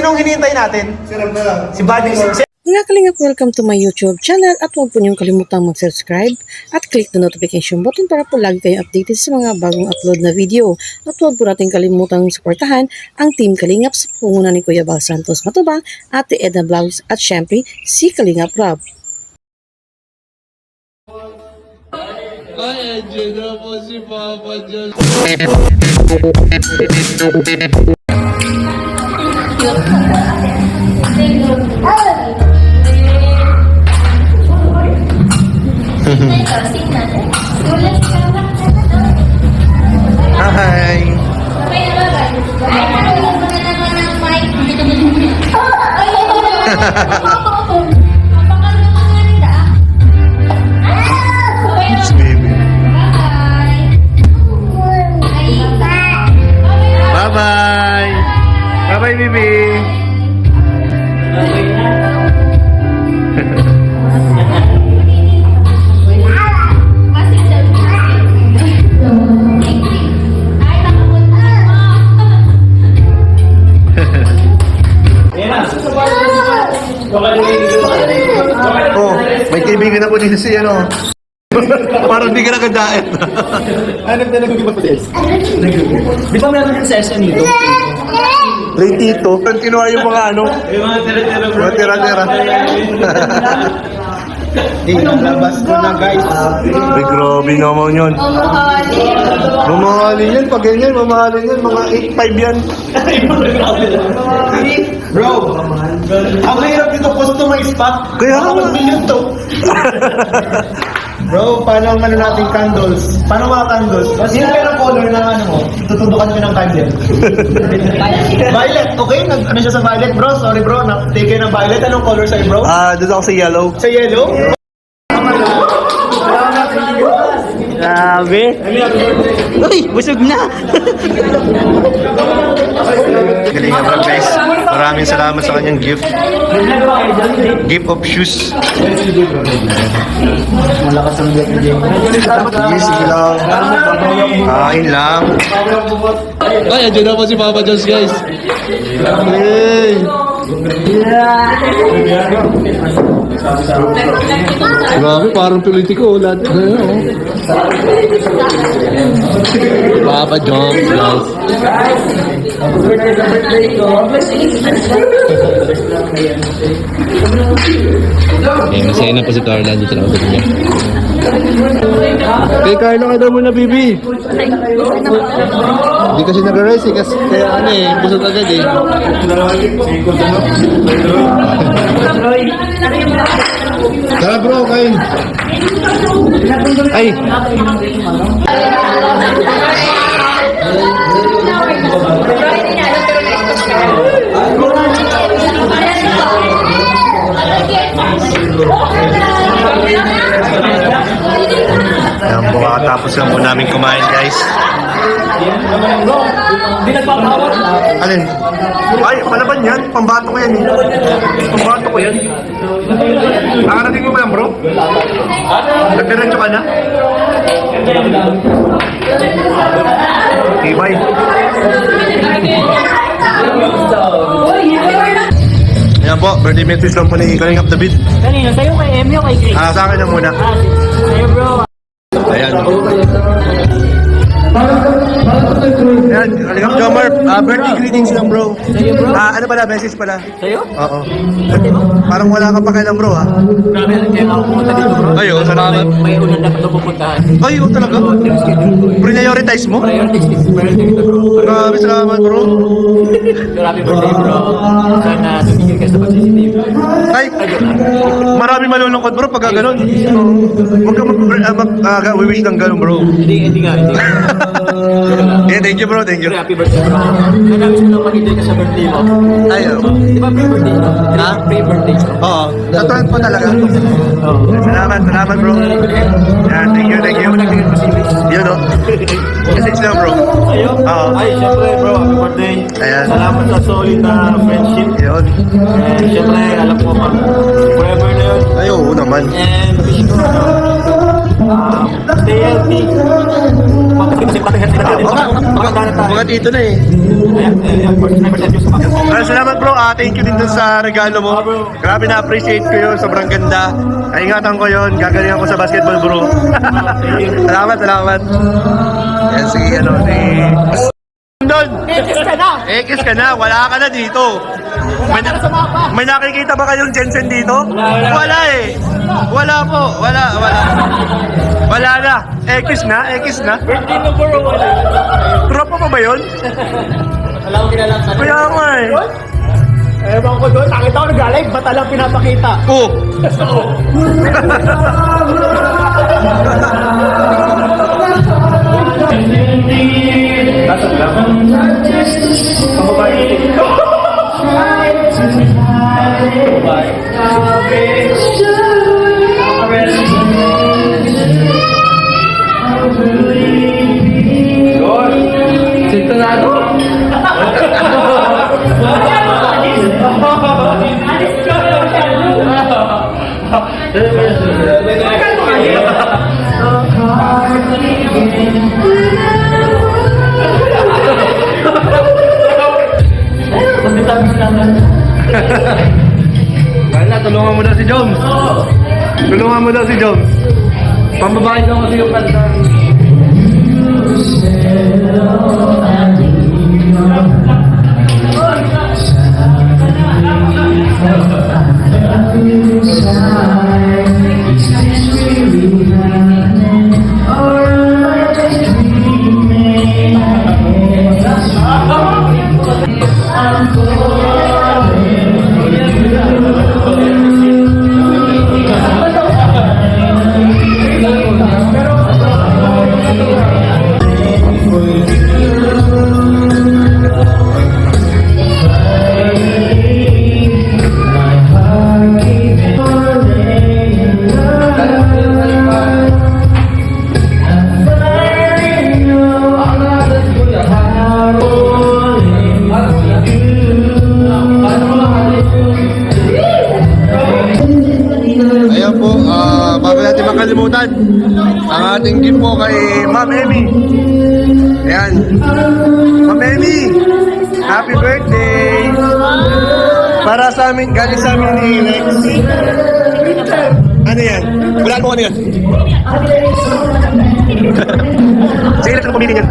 sinong hinihintay natin? Si Buddy. Mga kalingap, welcome to my YouTube channel at huwag po niyong kalimutang mag-subscribe at click the notification button para po lagi kayong updated sa mga bagong upload na video. At huwag po natin kalimutang suportahan ang Team Kalingap sa pungunan ni Kuya Bal Santos Matubang, Ate Edna Vlogs at syempre si Kalingap Rob. Ay, andyan na po si Papa John. Hi! It's baby. Bye-bye! Bye-bye, baby! Oh, may kaibigan ako dito si ano. Parang di ka nakadaet. Ano na nag-ibig pa Di ba meron yung session dito? Ray Tito, continue yung mga ano. Yung mga tira-tira bro. Mga tira-tira. Labas ko na guys. Ay, grabe naman yun. Mamahalin yan, pag ganyan, mamahalin yan. Mga 8.5 yan. Bro, ang hirap dito customize pa. Kaya Baka nga. 1 million to. Bro, paano ang ano nating candles? Paano mga candles? Sino kayo ng color na ano mo? Tutundukan ko ng candle. Violet, okay? Ano siya sa violet bro? Sorry bro, take kayo ng violet. Anong color sa'yo bro? Doon ako sa yellow. Sa yellow? Grabe. Uy, busog na. Galing nga vlog guys. Maraming salamat sa kanyang gift. Gift of shoes. Malakas ang black game. Easy lang. Kain lang. Ay, andyan na po si Papa John's, guys. Hey! Grabe, parang politiko. Lahat na yun, oh. Papa John's, guys. Masaya na po si Carla. Dito na ako niya. Kay Carla ka daw muna, Bibi. Hindi kasi nag-rise eh. Kasi kaya ano eh, busog agad eh. Tara bro, kain. Ay. Ayan po, tapos lang po namin kumain guys. Alin? Ay, palaban yan. Pambato ko yan eh. Pambato ko yan. Nakarating mo ba yan bro? Nagdiretso ka na? Okay, bye. Ayan po, birthday message lang po ni Kalingap David. Kanina, sa'yo kay Emmy o kay Chris? Sa akin na muna. Sa'yo bro. Ayan. Ayan, Kalingap Jomar, birthday greetings lang bro. Sa'yo bro? Ano pala, message pala? Sa'yo? Oo. Parang wala ka pa kailang bro ha? Grabe, kaya ako pumunta dito bro. Ay, oo, salamat. May ulan na ito pupuntahan. Ay, oo talaga? Prioritize mo? Priorities dito bro. Grabe, salamat bro. Grabe birthday bro. Sana tumigil ka sa pagsisitip. Ay, marami malulungkot bro pagka ganun. Huwag ka mag-wish ng ganun bro. Hindi nga. Yeah, thank you bro, thank you. Pero happy birthday bro. Sana gusto lang mag-enjoy ka sa birthday mo. Ay, oo. Di ba pre-birthday bro? Ha? Pre-birthday bro. Oo, tatuan po talaga. Oo. Salamat bro. Yeah, thank you, thank you. Yun o. Message lang bro. Sa'yo? Oo. Ay, syempre bro, happy birthday. Ayan. Salamat sa solid na friendship. Yun. And syempre, alam ko pa, forever na yun. Ay, oo naman. And wish ko Stay healthy. Mga tito na eh. Salamat bro, thank you din dun sa regalo mo. Grabe na-appreciate ko yun, sobrang ganda. Ingatan ko yun, gagalingan ko sa basketball bro. Salamat. Yan, sige, Doon! Ekis ka na, wala ka na dito. May nakikita ba kayong Jensen dito? Wala eh. Wala po, wala. Wala na. Ekis na. Birthday mo bro, wala. Tropa pa ba yun? Wala akong kilala sa Kaya nga eh. Ewan ko doon, nakita ko nag-live, bata lang pinapakita. Oh! Wala, tulungan mo daw si Joms. Pambabae daw kasi yung kanta. Ayan po, bago natin makalimutan, ang ating gift po kay Ma'am Emmy. Ayan. Ma'am Emmy, happy birthday! Para sa amin, galing sa amin ni Lex. Ano yan? Wala mo ano yan? Sige, Lex, ano pumili niyan?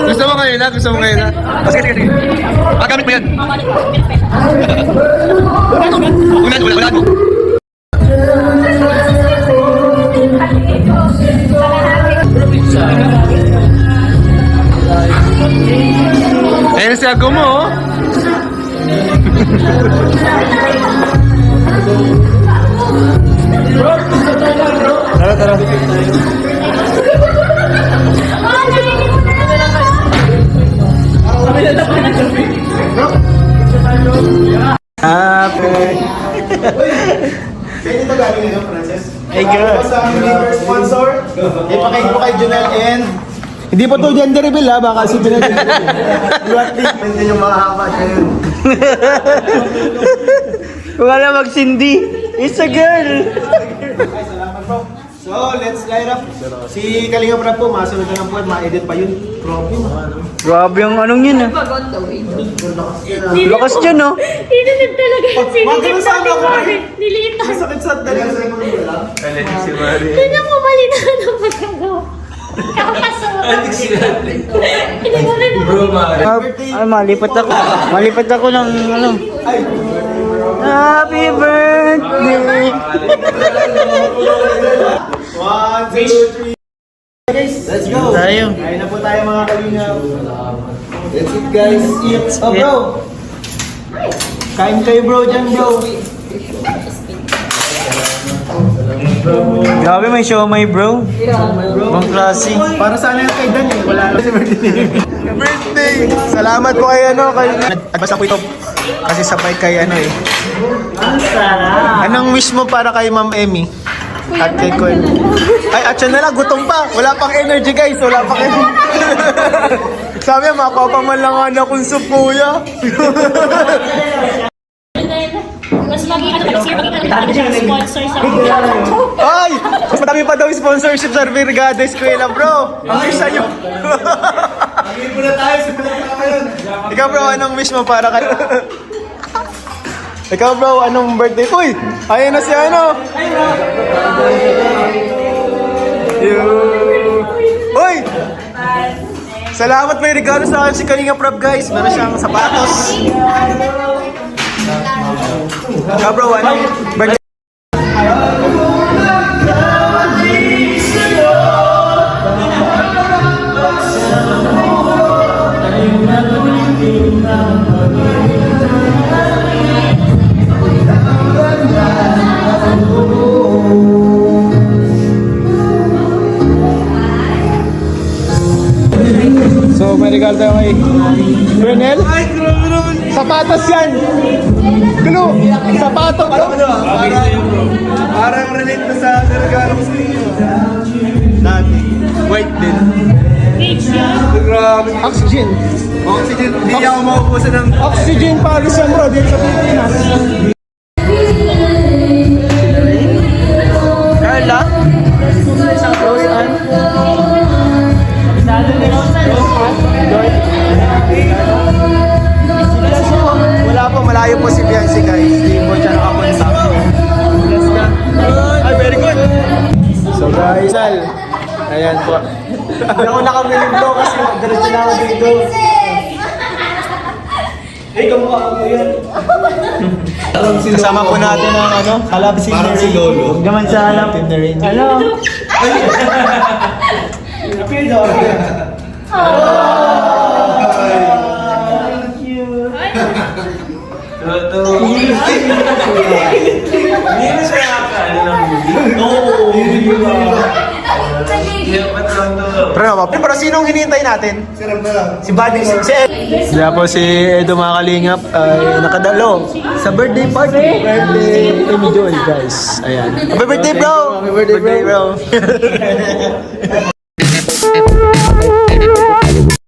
Gusto mo ngayon na? Sige. Gamit mo yan. Wala mo. Ayun si Ago mo, oh. Tara. Kaya ito galing nito, Frances? Hey, girl. Sa aming liver sponsor, ipakain ko kay Junel and hindi po to gender reveal ha, baka si Junel gender reveal. Hindi yung mahaba siya yun. Wala magsindi. It's a girl. Salamat po. So, let's light up. Si Kalinga Prab po, masunod na lang po at ma-edit pa yun. Grabe ang anong yun ah. Lakas dyan oh. Inunod talaga yung Magaling sa ano ako eh. Niliitan. Sakit sa dali sa mga wala. Kanya mo mali na ano magagawa. Kakapasok. Hindi mo rin Ay, malipat ako ng ano. Happy birthday. 1, 2, 3. Let's go. Tayo. Kain na po tayo mga Kalinga. That's it guys. Eat. Oh bro. Kain kayo bro dyan bro. Grabe may show may bro. Bang klase. Para sana yung kay Dan eh. Wala lang si birthday. Birthday! Salamat po kay Basta po ito. Kasi sabay kay eh. Anong wish mo para kay Ma'am Emmy? At kay Koy. Ay, at siya na lang, gutom pa. Wala pang energy guys, wala pang energy. Sabi niya, makapaman lang nga na kung soup kuya. Mas magiging Sir, makita natin siya sponsor sa Ay! Mas madami pa daw yung sponsorship sa Brigada Eskwela, bro. Ang wish sa'yo. Ikaw, bro, anong wish mo para kay... Ikaw, bro, anong birthday? Uy! Ayun na si ano! Uy! Salamat, may regalo sa akin si Kalinga Prab, guys. Meron siyang sapatos. Ikaw, bro, anong birthday? So, may regalo tayo kay Bernel. Sapatos yan! Gulo! Sapatos! Parang relate na sa regalo ko sa inyo. Dati. White din. page yun. Grabe. Oxygen. Oxygen. Hindi ako maubusan ng... Oxygen Paris yan, bro. Dito sa Pilipinas. Carla? Wala po, malayo po si Beyonce, guys. Hindi po siya nakapunta. Ay, very good. So guys, ayan po. Hindi ako nakamilig bro kasi diretso na ako dito. Hey, kamukha ko yan. Kasama po natin ang ano, Kalab si Parang si Lolo. Huwag naman sa alam. Ano? Appear daw. Pero sinong hinihintay natin? Si Buddy, si Ed. Kaya po si Edo mga kalingap ay nakadalo sa birthday party. Birthday ni Joel, guys. Ayan. Happy birthday, bro! Happy birthday, bro!